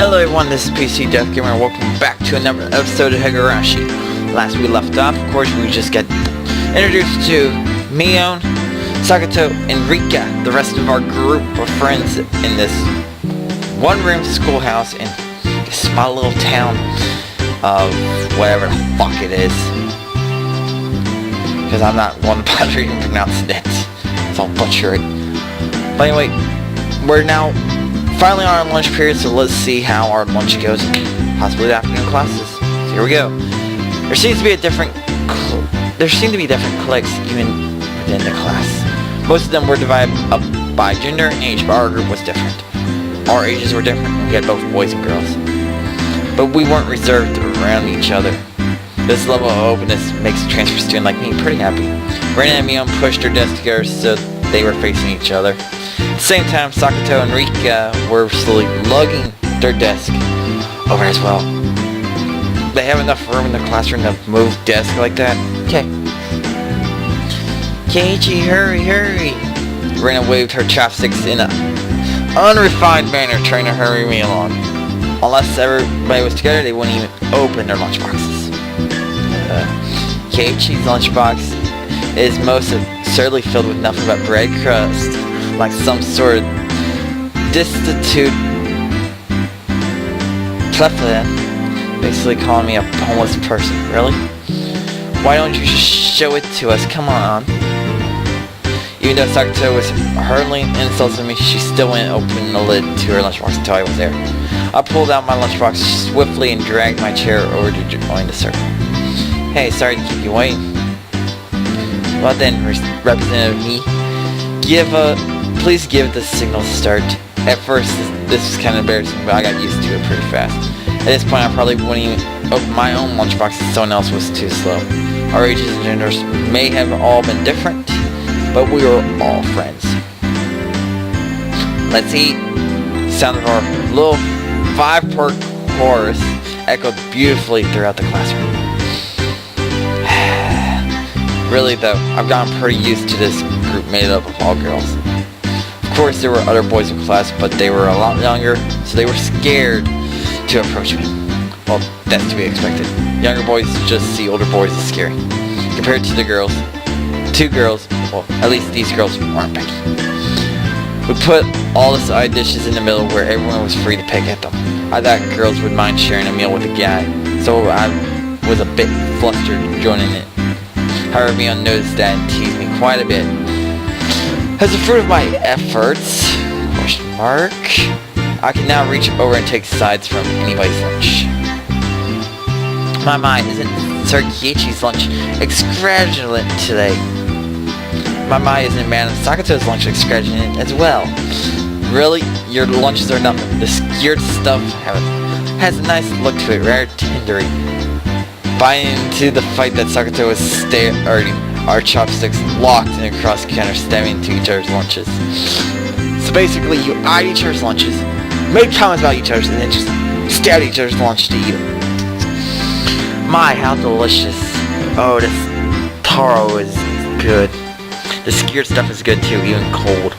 Hello everyone, this is PC Death Gamer and welcome back to another episode of Higurashi. Last we left off, of course, we just got introduced to Mion, Sakato, and Rika, the rest of our group of friends in this one-room schoolhouse in this small little town of whatever the fuck it is. Because I'm not one to bother even pronouncing it, so I'll butcher it. But anyway, we're now finally on our lunch period, so let's see how our lunch goes, possibly the afternoon classes. So here we go. There seem to be different cliques even within the class. Most of them were divided up by gender and age, but our group was different. Our ages were different. We had both boys and girls, but we weren't reserved around each other. This level of openness makes a transfer student like me pretty happy. Rena and Mion pushed their desks together so they were facing each other. At the same time, Sakato and Rika were slowly lugging their desk over as well. They have enough room in the classroom to move desk like that? Okay. Keiichi, hurry, hurry! Rena waved her chopsticks in an unrefined manner, trying to hurry me along. Unless everybody was together, they wouldn't even open their lunchboxes. Keiichi's lunchbox is most absurdly filled with nothing but bread crust, like some sort of destitute plethora, basically calling me a homeless person. Really? Why don't you just show it to us? Come on. Even though Sakato was hurling insults at me, she still went and opened the lid to her lunchbox until I was there. I pulled out my lunchbox swiftly and dragged my chair over to join the circle. Hey, sorry to keep you waiting. Well then, Representative Me, please give the signal to start. At first, this was kind of embarrassing, but I got used to it pretty fast. At this point, I probably wouldn't even open my own lunchbox if someone else was too slow. Our ages and genders may have all been different, but we were all friends. Let's eat. The sound of our little 5-part chorus echoed beautifully throughout the classroom. Really though, I've gotten pretty used to this group made up of all girls. Of course there were other boys in class, but they were a lot younger, so they were scared to approach me. Well, that's to be expected. Younger boys just see older boys as scary. Compared to the girls, well, at least these girls aren't picky. We put all the side dishes in the middle where everyone was free to pick at them. I thought girls would mind sharing a meal with a guy, so I was a bit flustered joining it. However, Mion noticed that and teased me quite a bit. As a fruit of my efforts, I can now reach over and take sides from anybody's lunch. My, isn't Sir Keiichi's lunch extravagant today? My, isn't Madam Sakato's lunch extravagant as well? Really? Your lunches are nothing. The skewered stuff has a nice look to it, rather tendery. Buying into the fight that Sakato was starting, our chopsticks locked in a cross counter, stabbing into each other's lunches. So basically, you eyed each other's lunches, made comments about each other's, and then just stabbed each other's lunch to eat them. My, how delicious. Oh, this taro is good. The skewered stuff is good too, even cold.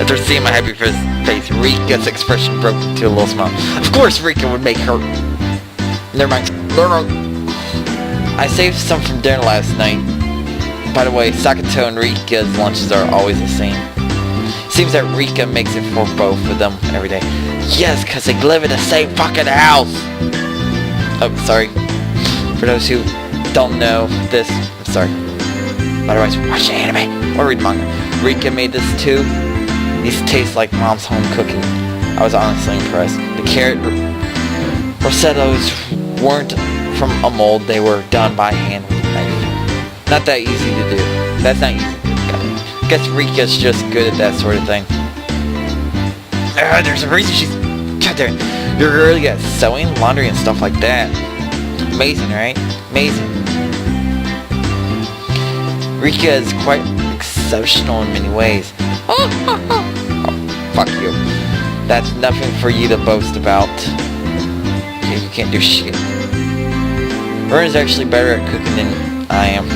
After seeing my happy face, Rika's expression broke into a little smile. Of course Rika would make her... Never mind. I saved some from dinner last night. By the way, Sakato and Rika's lunches are always the same. Seems that Rika makes it for both of them every day. Yes, because they live in the same fucking house! Oh, sorry. For those who don't know this, I'm sorry. Otherwise, watch anime or read manga. Rika made this too. These taste like mom's home cooking. I was honestly impressed. The carrot rosettos weren't from a mold, they were done by hand with a knife. Not that easy to do. That's not easy to do. I guess Rika's just good at that sort of thing. There's a reason she's... God damn it. You're really good at sewing, laundry, and stuff like that. Amazing, right? Amazing. Rika is quite exceptional in many ways. Oh, fuck you. That's nothing for you to boast about. You can't do shit. Vern's actually better at cooking than I am.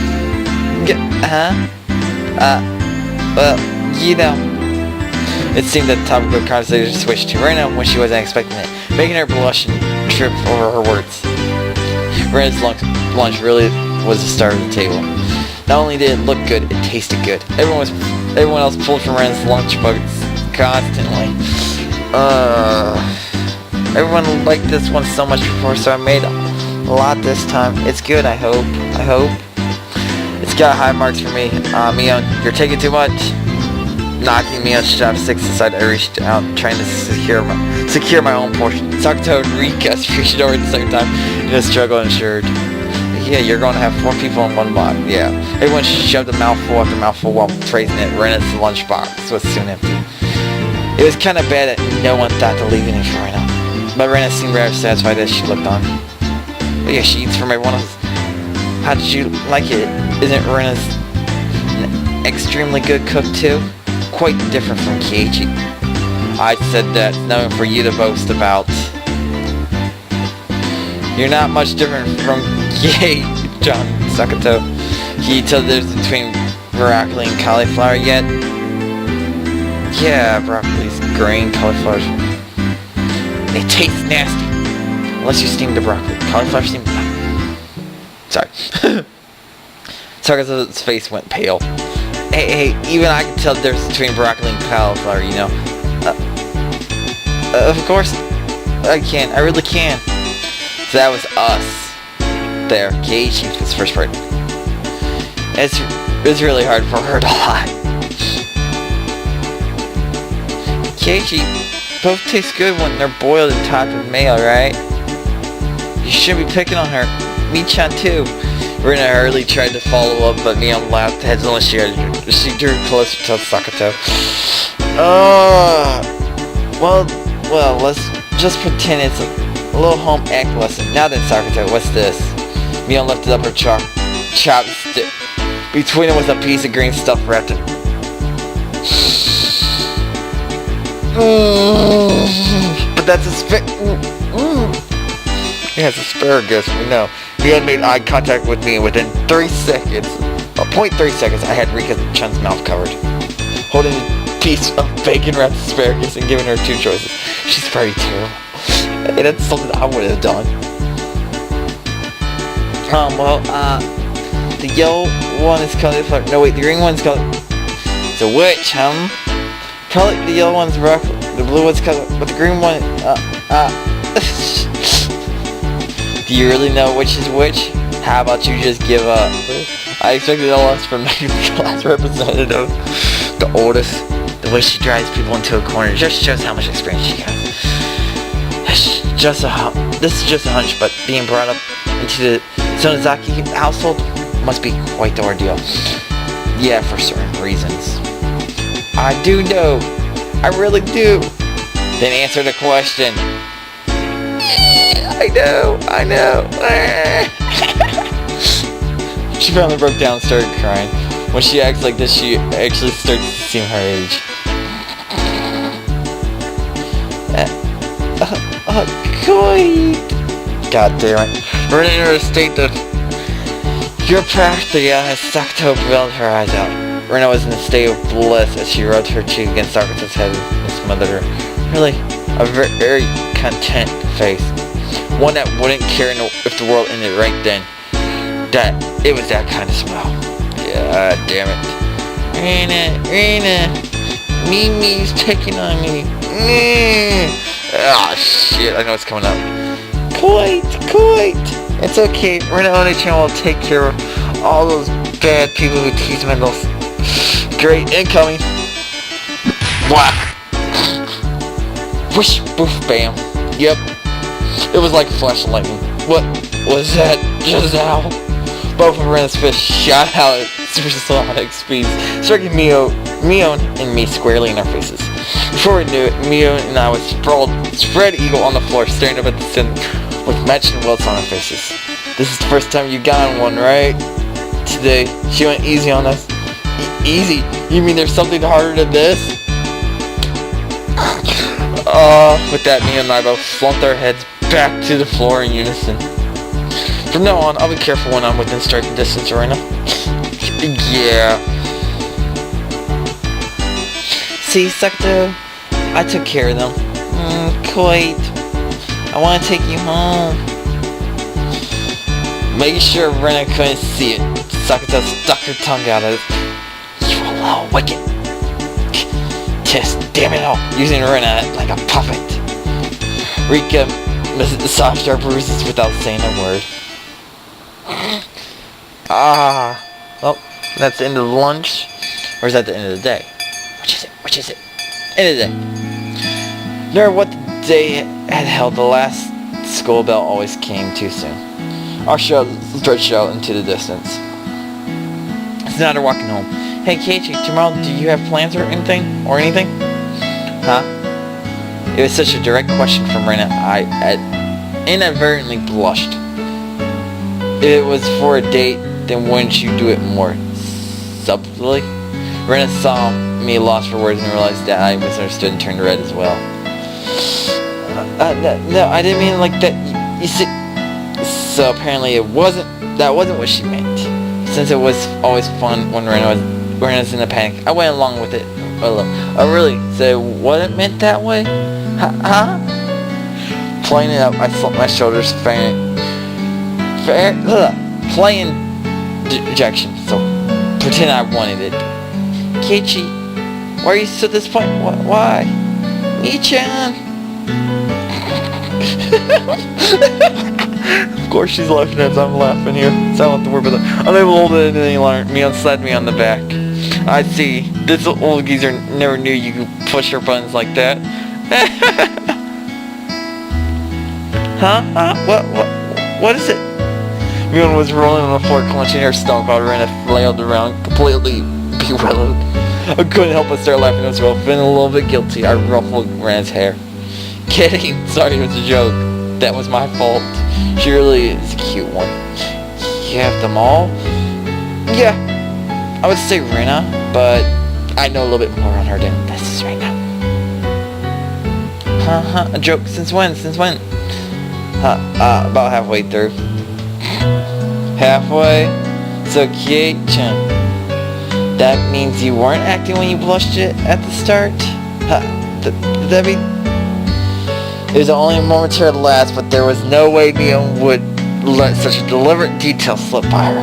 You know. It seemed that the topic of conversation switched to Rena when she wasn't expecting it. making her blush and trip over her words. Rena's lunch really was the star of the table. Not only did it look good, it tasted good. Everyone else pulled from Rena's lunch buckets constantly. Everyone liked this one so much before, so I made a lot this time. It's good, I hope. It's got high marks for me. Mion, you're taking too much. Knocking Mion's chopsticks aside, I reached out, trying to secure my own portion. Sakuto and Rika reached over at the same time in a struggle ensured. Yeah, you're going to have 4 people in one box. Yeah. Everyone shoved a mouthful after mouthful while praising it. Rena's lunchbox was soon empty. It was kind of bad that no one thought to leave any for Rena. But Rena seemed rather satisfied as she looked on. But yeah, she eats from everyone else. How did you like it? Isn't Rena's an extremely good cook too? Quite different from Keiichi. I said that knowing for you to boast about. You're not much different from John Sakuto. Can you tell the difference between broccoli and cauliflower yet? Yeah, broccoli's green, cauliflower's... It tastes nasty. Unless you steam the broccoli. Cauliflower steamed... Sorry. Sakuto's face went pale. Hey, even I can tell the difference between broccoli and cauliflower, you know. Of course, I can. I really can. So that was us. There, Keiichi was the first part. It's really hard for her to lie. Keiichi, both taste good when they're boiled and topped with mayo, right? You shouldn't be picking on her. Me-chan too. Rena hurriedly tried to follow up, but Mion laughed hesitantly. She drew closer to Sakuto. Well, let's just pretend it's a little home ec lesson. Now then, Sakuto, what's this? Mion lifted up her chopstick. Between them was a piece of green stuff wrapped in... But that's Yeah, it's asparagus, we know. Mion made eye contact with me, and within 3 seconds, 0.3 seconds, I had Rika-chan's mouth covered. Holding a piece of bacon-wrapped asparagus and giving her 2 choices. She's pretty terrible. Hey, that's something I would have done. The yellow one is cauliflower. No, wait, the green one's called... It's a witch, Probably the yellow one's broccoli. The blue one's cauliflower. But the green one, Do you really know which is which? How about you just give up? I expected a lot from the class representative. The oldest. The way she drives people into a corner just shows how much experience she has. This is just a hunch, but being brought up into the Sonozaki household must be quite the ordeal. Yeah, for certain reasons. I do know. I really do. Then answer the question. I know. She finally broke down and started crying. When she acts like this, she actually starts to seem her age. God damn it. We're in a state that... You're practically as Sakuto bailed her eyes out. Rena was in a state of bliss as she rubbed her cheek against Sakuto's head and smothered her. Really, a very content face. One that wouldn't care if the world ended right then. It was that kind of smile. Yeah, damn it. Rena, Mimi's picking on me. Ah, shit, I know it's coming up. Quite. It's okay. Rena Oni-chan will take care of all those bad people who tease Mendels. Great, incoming. Whack. Whoosh, boof, bam. Yep. It was like a flash of lightning. What was that just now? Both of Rena's fists shot out at supersonic speeds, striking Mion and me squarely in our faces. Before we knew it, Mion and I was sprawled, spread eagle on the floor, staring up at the sun with matching welts on our faces. This is the first time you got on one, right? Today, she went easy on us. Easy? You mean there's something harder than this? With that, Mion and I both slumped our heads back to the floor in unison. From now on, I'll be careful when I'm within striking distance, Rena. Yeah. See, Sakuto, I took care of them. Quite. I want to take you home. Make sure Rena couldn't see it. Sakata stuck her tongue out of it. You little wicked. Just damn it all. Using Rena like a puppet. Rika massaged our bruises without saying a word. Well, that's the end of lunch. Or is that the end of the day? Which is it? End of the day. No matter what the day had held, the last school bell always came too soon. Our show stretched out into the distance. It's now they're walking home. Hey Keiichi, tomorrow do you have plans or anything? Huh? It was such a direct question from Rena, I inadvertently blushed. If it was for a date, then wouldn't you do it more subtly? Rena saw me lost for words and realized that I misunderstood and turned red as well. No, I didn't mean it like that. You see, so apparently that wasn't what she meant. Since it was always fun when Rena's in a panic, I went along with it a little. Oh really? So it wasn't meant that way? Huh? Playing it up, I slumped my shoulders, playing dejection, so pretend I wanted it. Keiichi, why are you so disappointed? Why? Me-chan! Of course she's laughing as I'm laughing here. So I don't have to worry about that. Unable to hold it any longer, Mion slapped me on the back. I see. This old geezer never knew you could push her buttons like that. Huh? What is it? Mion was rolling on the floor, clenching her stomach while Rena flailed around, completely bewildered. I couldn't help but start laughing as well, feeling a little bit guilty. I ruffled Rena's hair. Kidding. Sorry, it was a joke. That was my fault. She really is a cute one. You have them all? Yeah. I would say Rena, but I know a little bit more on her than this is right now. A joke? Since when? About halfway through. Halfway? So Keiichi, that means you weren't acting when you blushed it at the start? Did that mean... It was only a momentary last, but there was no way Mion would let such a deliberate detail slip by her.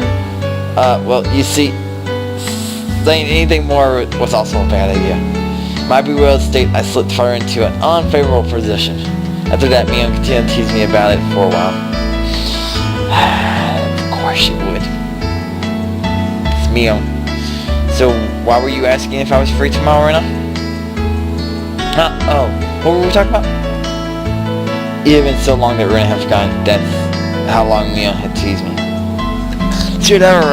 Well, you see, saying anything more was also a bad idea. My bewildered state, I slipped further into an unfavorable position. After that, Mion continued to tease me about it for a while. Of course she would. It's Mion. So, why were you asking if I was free tomorrow, Rena? What were we talking about? Even so long that Rena had forgotten, that's how long Mion had teased me. Shoot ever,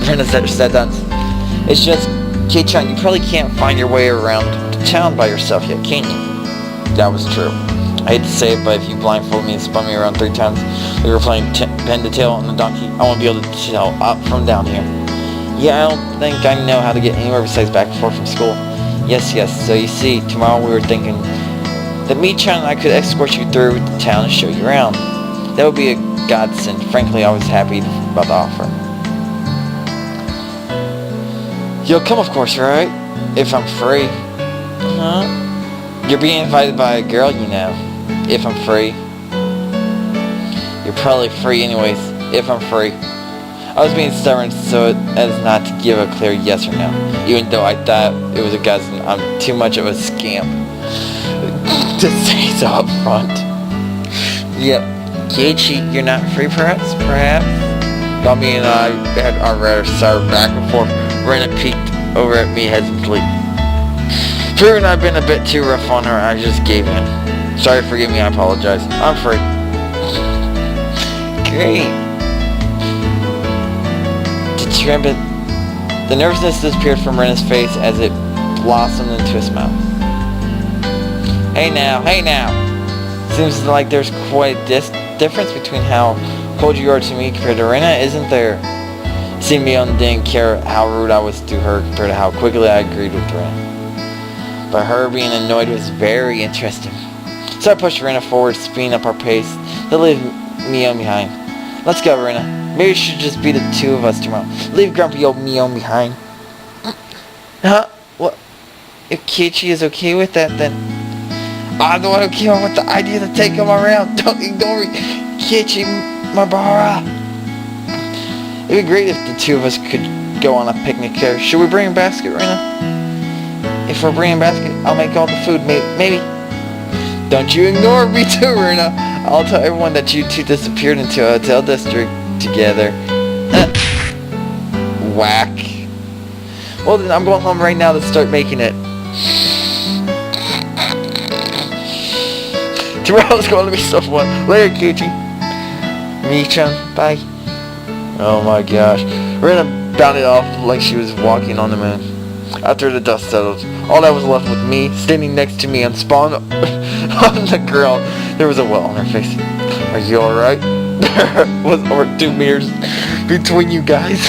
Rena said that. It's just, Kei-chan, you probably can't find your way around the town by yourself yet, can you? That was true. I hate to say it, but if you blindfolded me and spun me around 3 times, we were playing pin to tail on the donkey, I won't be able to tell up from down here. Yeah, I don't think I know how to get anywhere besides back and forth from school. Yes, so you see, tomorrow we were thinking that me-chan and I could escort you through the town and show you around. That would be a godsend. Frankly, I was happy about the offer. You'll come, of course, right? If I'm free. You're being invited by a girl, you know. If I'm free. You're probably free anyways. If I'm free. I was being stubborn so as not to give a clear yes or no. Even though I thought it was a godsend, I'm too much of a scamp to say so up front. Yep. Keiichi, you're not free perhaps? Bobby and I had our rather sour back and forth. Rena peeked over at me hesitantly. Fearing I'd been a bit too rough on her, I just gave in. Sorry, forgive me, I apologize. I'm free. Great. The nervousness disappeared from Rena's face as it blossomed into a smile. Hey now. Seems like there's quite a difference between how cold you are to me compared to Rena, isn't there? Seeing Mion didn't care how rude I was to her compared to how quickly I agreed with Rena. But her being annoyed was very interesting. So I pushed Rena forward, speeding up our pace to leave Mion behind. Let's go, Rena. Maybe it should just be the 2 of us tomorrow. Leave grumpy old Mion behind. Huh? What? If Keiichi is okay with that, then... I'm the one who came up with the idea to take him around. Don't ignore me, Kichi Mabara. It'd be great if the two of us could go on a picnic here. Should we bring a basket right now? If we're bringing a basket, I'll make all the food. Maybe. Don't you ignore me too, Rena. I'll tell everyone that you two disappeared into a hotel district together. Whack. Well then, I'm going home right now to start making it. Tomorrow's going to be so fun. Later, Kichi. Michan, bye. Oh my gosh. Rena bounded off like she was walking on the moon. After the dust settled, all that was left with me, standing next to me and spawned on the ground. There was a welt on her face. Are you alright? There was over 2 meters between you guys.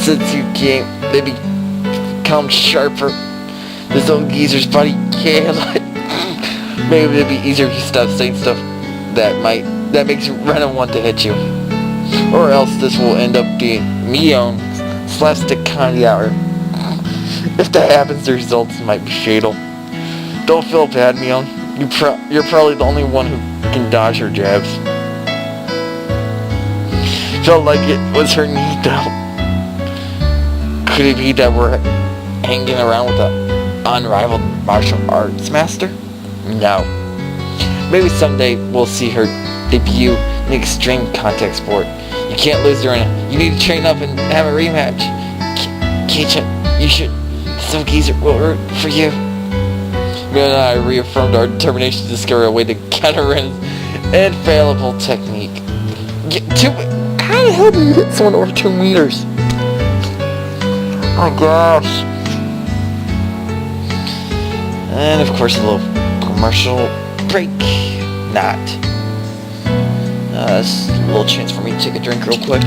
Since you came, they become sharper. This old geezer's body can't like. Maybe it'd be easier if you stopped saying stuff that makes Rena want to hit you. Or else this will end up being Mion's slapstick comedy hour. If that happens, the results might be fatal. Don't feel bad, Mion. You're probably the only one who can dodge her jabs. Felt like it was her knee, though. Could it be that we're hanging around with an unrivaled martial arts master? No. Maybe someday we'll see her debut in the extreme contact sport. You can't lose her in. You need to train up and have a rematch. Keichan, you should. Some geezer will root for you. Me and I reaffirmed our determination to discover a way to counter Ren's infallible technique. How the hell do you hit someone over 2 meters? Oh my gosh. And of course a little commercial break. Not. This is a little chance for me to take a drink real quick.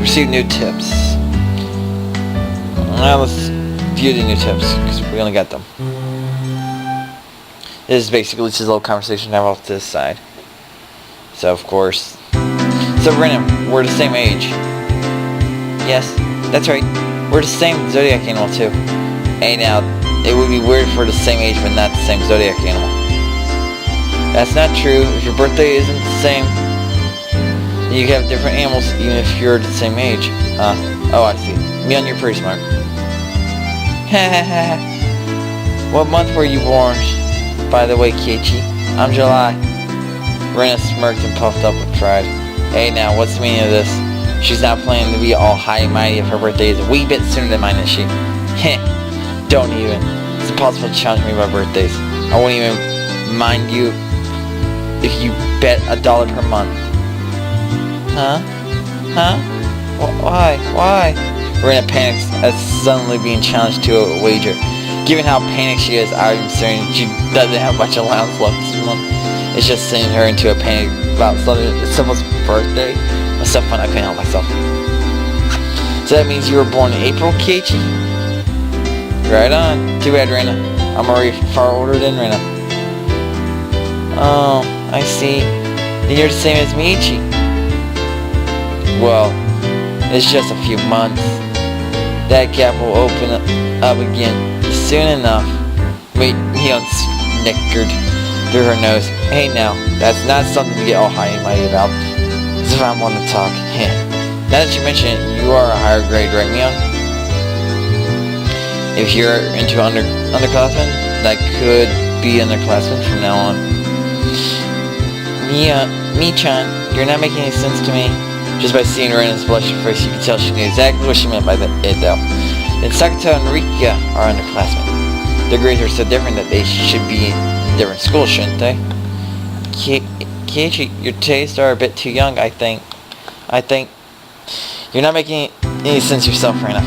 Receive new tips. Now let's view the new tips, because we only got them. This is basically just a little conversation I have off to this side. So of course. So Rena, we're the same age. Yes, that's right. We're the same zodiac animal too. Hey now, it would be weird if we're the same age but not the same zodiac animal. That's not true. If your birthday isn't the same, you can have different animals even if you're the same age. Oh I see. Mion, you're pretty smart. What month were you born? By the way, Keiichi, I'm July. Rena smirked and puffed up with pride. Hey now, what's the meaning of this? She's not planning to be all high and mighty if her birthday is a wee bit sooner than mine, is she? Heh, don't even. It's impossible to challenge me by birthdays. I won't even mind you if you bet $1 per month. Huh? Why? Rena panics at suddenly being challenged to a wager. Given how panicked she is, I'm certain she doesn't have much allowance left this month. It's just sending her into a panic about someone's birthday. It's so fun I couldn't help myself. So that means you were born in April, Keiichi? Right on. Too bad, Rena. I'm already far older than Rena. Oh, I see. Then you're the same as Miichi. Well, it's just a few months. That gap will open up again soon enough. Mion snickered through her nose. Hey now, that's not something to get all high and mighty about. As if I'm on the talk. Now that you mention it, you are a higher grade, right, Mion? If you're into underclassmen, that could be underclassmen from now on. Michan, you're not making any sense to me. Just by seeing Rena's blushing face, you can tell she knew exactly what she meant by it, though. Then Sakato and Rika are underclassmen. Their grades are so different that they should be in different schools, shouldn't they? Keiichi, your tastes are a bit too young, I think. You're not making any sense yourself, Rena.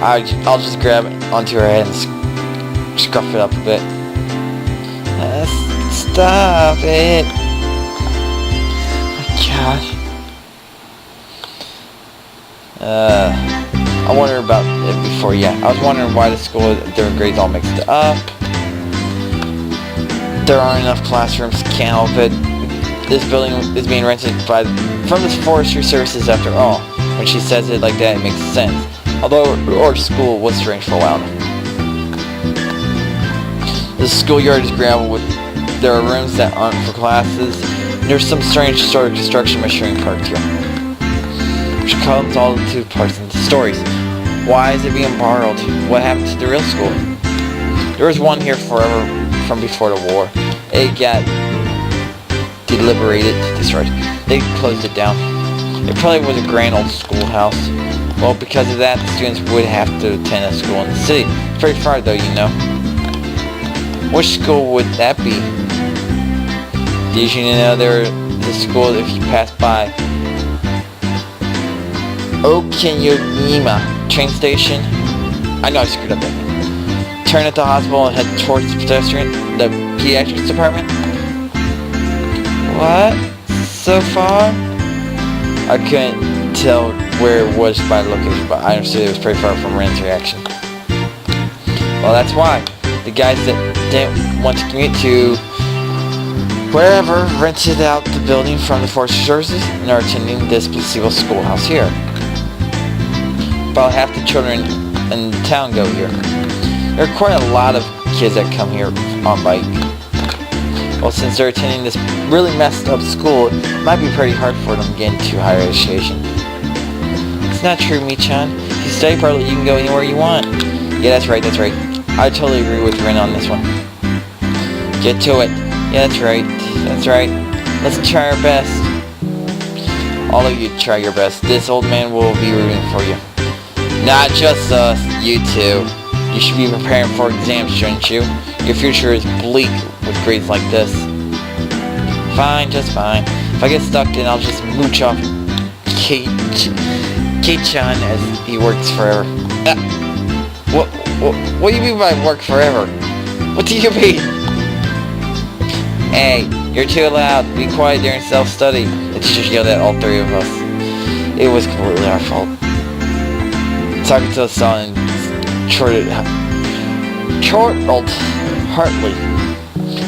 I'll just grab onto her head and scruff it up a bit. Stop it. Oh my gosh. I wonder about it before, yeah. I was wondering why the school with different grades all mixed up. There aren't enough classrooms, can't help it. This building is being rented from the forestry services after all. When she says it like that, it makes sense. Although our school was strange for a while. The schoolyard is gravel with there are rooms that aren't for classes. And there's some strange sort of construction machinery parked here, which comes all in two parts into stories. Why is it being borrowed? What happened to the real school? There was one here forever from before the war. It got destroyed. They closed it down. It probably was a grand old schoolhouse. Well, because of that, the students would have to attend a school in the city. It's very far though, you know. Which school would that be? Did you know there was a school if you pass by Okinawa train station? I know I screwed up that name. Turn at the hospital and head towards the pediatrics department? What? So far? I couldn't tell where it was by the location, but I understood it was pretty far from Ren's reaction. Well, that's why. The guys that didn't want to commute to wherever rented out the building from the forest services and are attending this placebo schoolhouse here. About half the children in town go here. There are quite a lot of kids that come here on bike. Well, since they're attending this really messed up school, it might be pretty hard for them to get into higher education. It's not true, Mi-chan. If you study partly, you can go anywhere you want. Yeah, that's right. I totally agree with Rin on this one. Get to it. Yeah, that's right. Let's try our best. All of you try your best. This old man will be rooting for you. Not just us, you too. You should be preparing for exams, shouldn't you? Your future is bleak with grades like this. Fine, just fine. If I get stuck, then I'll just mooch off Kate-chan as he works forever. What do you mean by work forever? What do you mean? Hey, you're too loud. Be quiet during self-study. The teacher yelled at all three of us. It was completely our fault. Sakato saw and chortled heartily.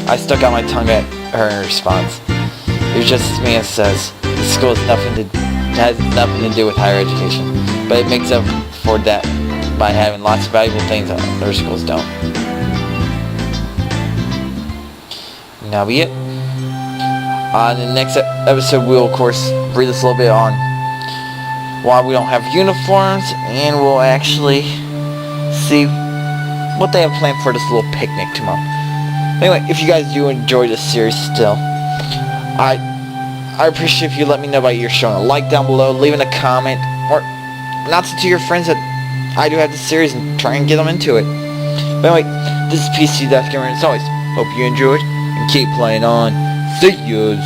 I stuck out my tongue at her in response. It was just as Mia says. The school has nothing to do with higher education, but it makes up for that by having lots of valuable things that other schools don't. And that'll be it. On the next episode, we'll of course read this a little bit on why we don't have uniforms, and we'll actually see what they have planned for this little picnic tomorrow. Anyway, if you guys do enjoy this series still, I appreciate if you let me know by either showing a like down below, leaving a comment, or announcing to your friends that I do have this series and try and get them into it. But anyway, this is PC Death Gamer, and as always, hope you enjoyed and keep playing on. See yous.